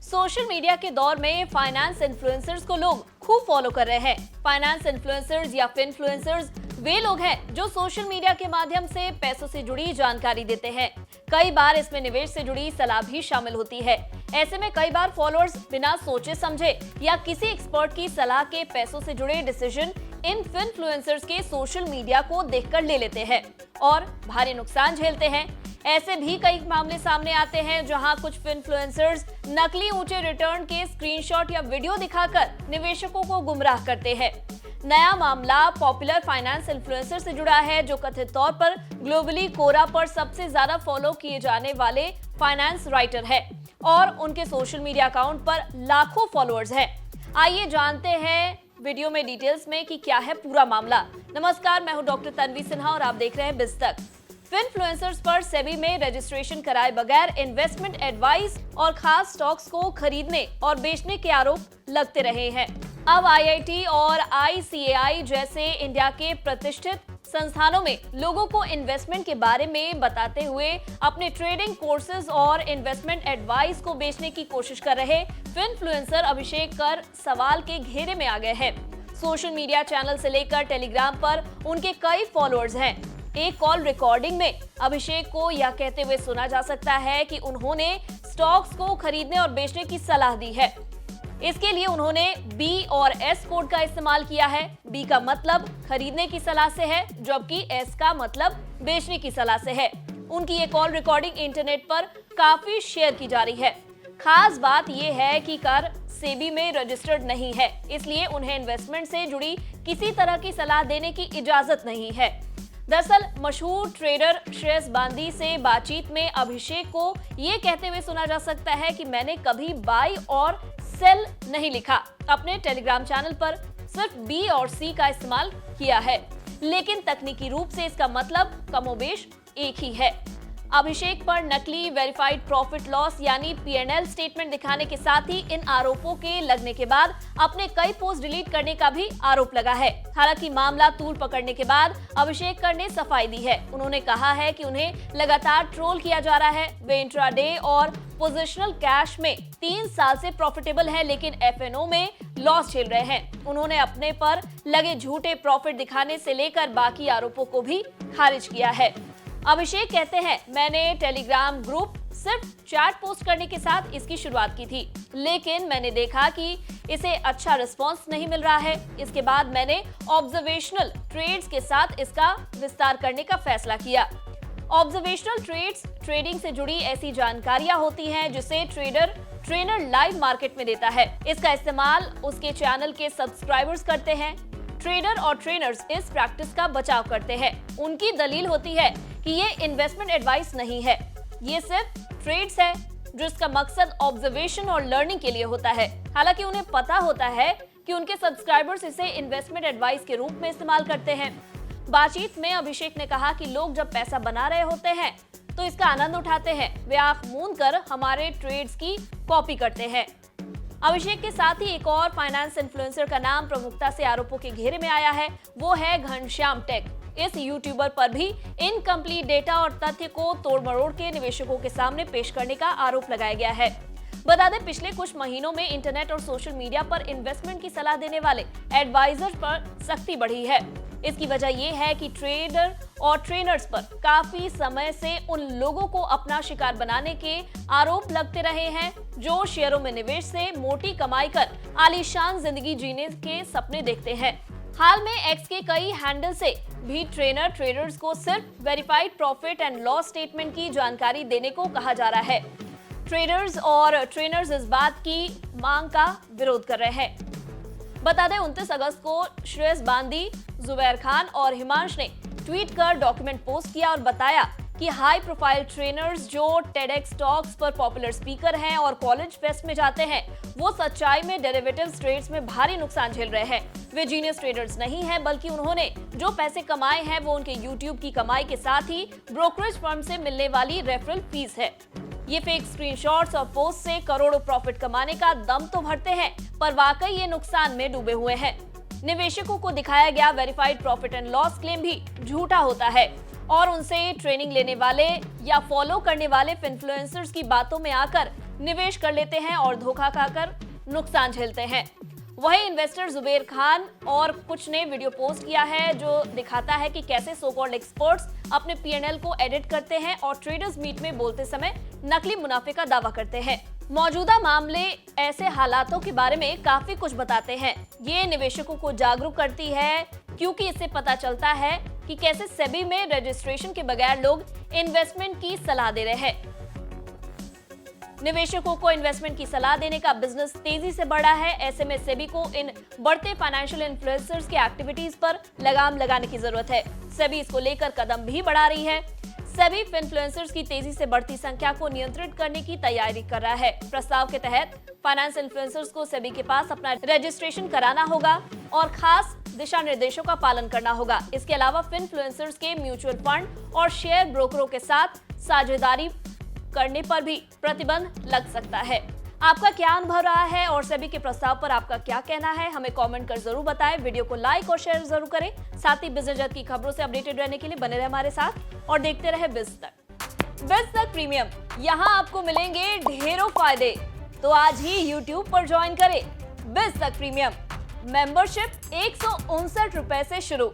Social media के दौर में फाइनेंस इन्फ्लुएंसर्स को लोग खूब फॉलो कर रहे हैं। फाइनेंस इन्फ्लुएंसर्स या फिनफ्लुएंसर्स वे लोग हैं जो सोशल मीडिया के माध्यम से पैसों से जुड़ी जानकारी देते हैं। कई बार इसमें निवेश से जुड़ी सलाह भी शामिल होती है। ऐसे में कई बार फॉलोअर्स बिना सोचे समझे या किसी एक्सपर्ट की सलाह के पैसों से जुड़े डिसीजन इन फिनफ्लुएंसर्स के सोशल मीडिया को देखकर ले लेते हैं और भारी नुकसान झेलते हैं। ऐसे भी कई मामले सामने आते हैं जहां कुछ फिनफ्लुएंसर्स नकली ऊंचे रिटर्न के स्क्रीनशॉट या वीडियो दिखाकर निवेशकों को गुमराह करते हैं। नया मामला पॉपुलर फाइनेंस इन्फ्लुएंसर से जुड़ा है जो कथित तौर पर ग्लोबली कोरा पर सबसे ज्यादा फॉलो किए जाने वाले फाइनेंस राइटर है और उनके सोशल मीडिया अकाउंट पर लाखों फॉलोअर्स हैं। आइए जानते हैं वीडियो में डिटेल्स में कि क्या है पूरा मामला। नमस्कार, मैं हूं डॉक्टर तन्वी सिन्हा और आप देख रहे हैं बिज़तक। फिनफ्लुएंसर्स पर सेबी में रजिस्ट्रेशन कराए बगैर इन्वेस्टमेंट एडवाइस और खास स्टॉक्स को खरीदने और बेचने के आरोप लगते रहे हैं। अब आईआईटी और आईसीएआई जैसे इंडिया के प्रतिष्ठित संस्थानों में लोगों को इन्वेस्टमेंट के बारे में बताते हुए अपने ट्रेडिंग कोर्सेज और इन्वेस्टमेंट एडवाइस को बेचने की कोशिश कर रहे फिनफ्लुएंसर अभिषेक कर सवाल के घेरे में आ गए हैं। सोशल मीडिया चैनल से लेकर टेलीग्राम पर उनके कई फॉलोअर्स हैं। एक कॉल रिकॉर्डिंग में अभिषेक को यह कहते हुए सुना जा सकता है कि उन्होंने स्टॉक्स को खरीदने और बेचने की सलाह दी है। इसके लिए उन्होंने बी और एस कोड का इस्तेमाल किया है। बी का मतलब खरीदने की सलाह से है, जबकि एस का मतलब बेचने की सलाह से है। उनकी ये कॉल रिकॉर्डिंग इंटरनेट पर काफी शेयर की जा रही है। खास बात यह है कि कर सेबी में रजिस्टर्ड नहीं है, इसलिए उन्हें इन्वेस्टमेंट से जुड़ी किसी तरह की सलाह देने की इजाजत नहीं है। दरअसल मशहूर ट्रेडर श्रेयस बांदी से बातचीत में अभिषेक को ये कहते हुए सुना जा सकता है कि मैंने कभी बाई और सेल नहीं लिखा। अपने टेलीग्राम चैनल पर सिर्फ बी और सी का इस्तेमाल किया है, लेकिन तकनीकी रूप से इसका मतलब कमोबेश एक ही है। अभिषेक पर नकली वेरीफाइड प्रॉफिट लॉस यानी पीएनएल स्टेटमेंट दिखाने के साथ ही इन आरोपों के लगने के बाद अपने कई पोस्ट डिलीट करने का भी आरोप लगा है। हालांकि मामला तूल पकड़ने के बाद अभिषेक कर ने सफाई दी है। उन्होंने कहा है कि उन्हें लगातार ट्रोल किया जा रहा है। वे इंट्राडे और पोजिशनल कैश में 3 साल से प्रॉफिटेबल है, लेकिन एफएनओ में लॉस झेल रहे हैं। उन्होंने अपने पर लगे झूठे प्रॉफिट दिखाने से लेकर बाकी आरोपों को भी खारिज किया है। अभिषेक कहते हैं, मैंने टेलीग्राम ग्रुप सिर्फ चैट पोस्ट करने के साथ इसकी शुरुआत की थी, लेकिन मैंने देखा कि इसे अच्छा रिस्पांस नहीं मिल रहा है। इसके बाद मैंने ऑब्जर्वेशनल ट्रेड्स के साथ इसका विस्तार करने का फैसला किया। ऑब्जर्वेशनल ट्रेड्स ट्रेडिंग से जुड़ी ऐसी जानकारियां होती हैं जिसे ट्रेनर लाइव मार्केट में देता है। इसका इस्तेमाल उसके चैनल के सब्सक्राइबर्स करते हैं। ट्रेडर और ट्रेनर्स इस प्रैक्टिस का बचाव करते हैं। उनकी दलील होती है कि ये इन्वेस्टमेंट एडवाइस नहीं है, ये सिर्फ ट्रेड्स है जिसका मकसद ऑब्जर्वेशन और लर्निंग के लिए होता है। हालांकि उन्हें पता होता है कि उनके सब्सक्राइबर्स इसे इन्वेस्टमेंट एडवाइस के रूप में इस्तेमाल करते हैं। बातचीत में अभिषेक ने कहा कि लोग जब पैसा बना रहे होते हैं तो इसका आनंद उठाते हैं। वे आंख मूंद कर हमारे ट्रेड्स की कॉपी करते हैं। अभिषेक के साथ ही एक और फाइनेंस इन्फ्लुएंसर का नाम प्रमुखता से आरोपों के घेरे में आया है, वो है घनश्याम टेक। इस यूट्यूबर पर भी इनकम्प्लीट डेटा और तथ्य को तोड़ मरोड़ के निवेशकों के सामने पेश करने का आरोप लगाया गया है। बता दें, पिछले कुछ महीनों में इंटरनेट और सोशल मीडिया पर इन्वेस्टमेंट की सलाह देने वाले एडवाइजर पर सख्ती बढ़ी है। इसकी वजह यह है कि ट्रेडर और ट्रेनर्स पर काफी समय से उन लोगों को अपना शिकार बनाने के आरोप लगते रहे हैं जो शेयरों में निवेश से मोटी कमाई कर आलीशान जिंदगी जीने के सपने देखते हैं। हाल में एक्स के कई हैंडल से भी ट्रेडर्स को सिर्फ verified profit and loss statement की जानकारी देने को कहा जा रहा है। ट्रेडर्स और ट्रेनर्स इस बात की मांग का विरोध कर रहे हैं। बता दें, 29 अगस्त को श्रेयस बांदी, जुबैर खान और हिमांश ने ट्वीट कर डॉक्यूमेंट पोस्ट किया और बताया कि हाई प्रोफाइल ट्रेनर्स जो टेडेक्स टॉक्स पर पॉपुलर स्पीकर हैं और कॉलेज फेस्ट में जाते हैं, वो सच्चाई में डेरिवेटिव्स ट्रेड्स में भारी नुकसान झेल रहे हैं। वे जीनियस ट्रेडर्स नहीं हैं, बल्कि उन्होंने जो पैसे कमाए हैं वो उनके यूट्यूब की कमाई के साथ ही ब्रोकरेज फर्म से मिलने वाली रेफरल फीस है। ये फेक स्क्रीनशॉट्स और पोस्ट से करोड़ों प्रॉफिट कमाने का दम तो भरते हैं, पर वाकई ये नुकसान में डूबे हुए हैं। निवेशकों को दिखाया गया verified profit and loss claim भी झूठा होता है और उनसे ट्रेनिंग लेने वाले या फॉलो करने वाले इन्फ्लुएंसर्स की बातों में आकर निवेश कर लेते हैं और धोखा खाकर नुकसान झेलते हैं। वही इन्वेस्टर जुबेर खान और कुछ ने वीडियो पोस्ट किया है जो दिखाता है कि कैसे सो कॉल्ड एक्सपर्ट्स अपने पीएनएल को एडिट करते हैं और ट्रेडर्स मीट में बोलते समय नकली मुनाफे का दावा करते हैं। मौजूदा मामले ऐसे हालातों के बारे में काफी कुछ बताते हैं। ये निवेशकों को जागरूक करती है क्योंकि इससे पता चलता है कि कैसे सेबी में रजिस्ट्रेशन के बगैर लोग इन्वेस्टमेंट की सलाह दे रहे हैं। निवेशकों को इन्वेस्टमेंट की सलाह देने का बिजनेस तेजी से बढ़ा है। ऐसे में सेबी को इन बढ़ते फाइनेंशियल इन्फ्लुएंसर्स की एक्टिविटीज पर लगाम लगाने की जरूरत है। सेबी इसको लेकर कदम भी बढ़ा रही है। सेबी इन्फ्लुएंसर्स की तेजी से बढ़ती संख्या को नियंत्रित करने की तैयारी कर रहा है। प्रस्ताव के तहत फाइनेंस इन्फ्लुएंसर्स को सेबी के पास अपना रजिस्ट्रेशन कराना होगा और खास दिशा निर्देशों का पालन करना होगा। इसके अलावा इन्फ्लुएंसर्स के म्यूचुअल फंड और शेयर ब्रोकरों के साथ साझेदारी करने पर भी प्रतिबंध लग सकता है। आपका क्या अनुभव रहा है और सेबी के प्रस्ताव पर आपका क्या कहना है, हमें कमेंट कर जरूर बताएं। वीडियो को लाइक और शेयर जरूर करें। साथ ही बिजनेस जगत की खबरों से अपडेटेड रहने के लिए बने रहे हमारे साथ और देखते रहे बिज तक प्रीमियम। यहाँ आपको मिलेंगे ढेरों फायदे, तो आज ही YouTube पर ज्वाइन करें। बिज तक प्रीमियम मेंबरशिप ₹159 से शुरू।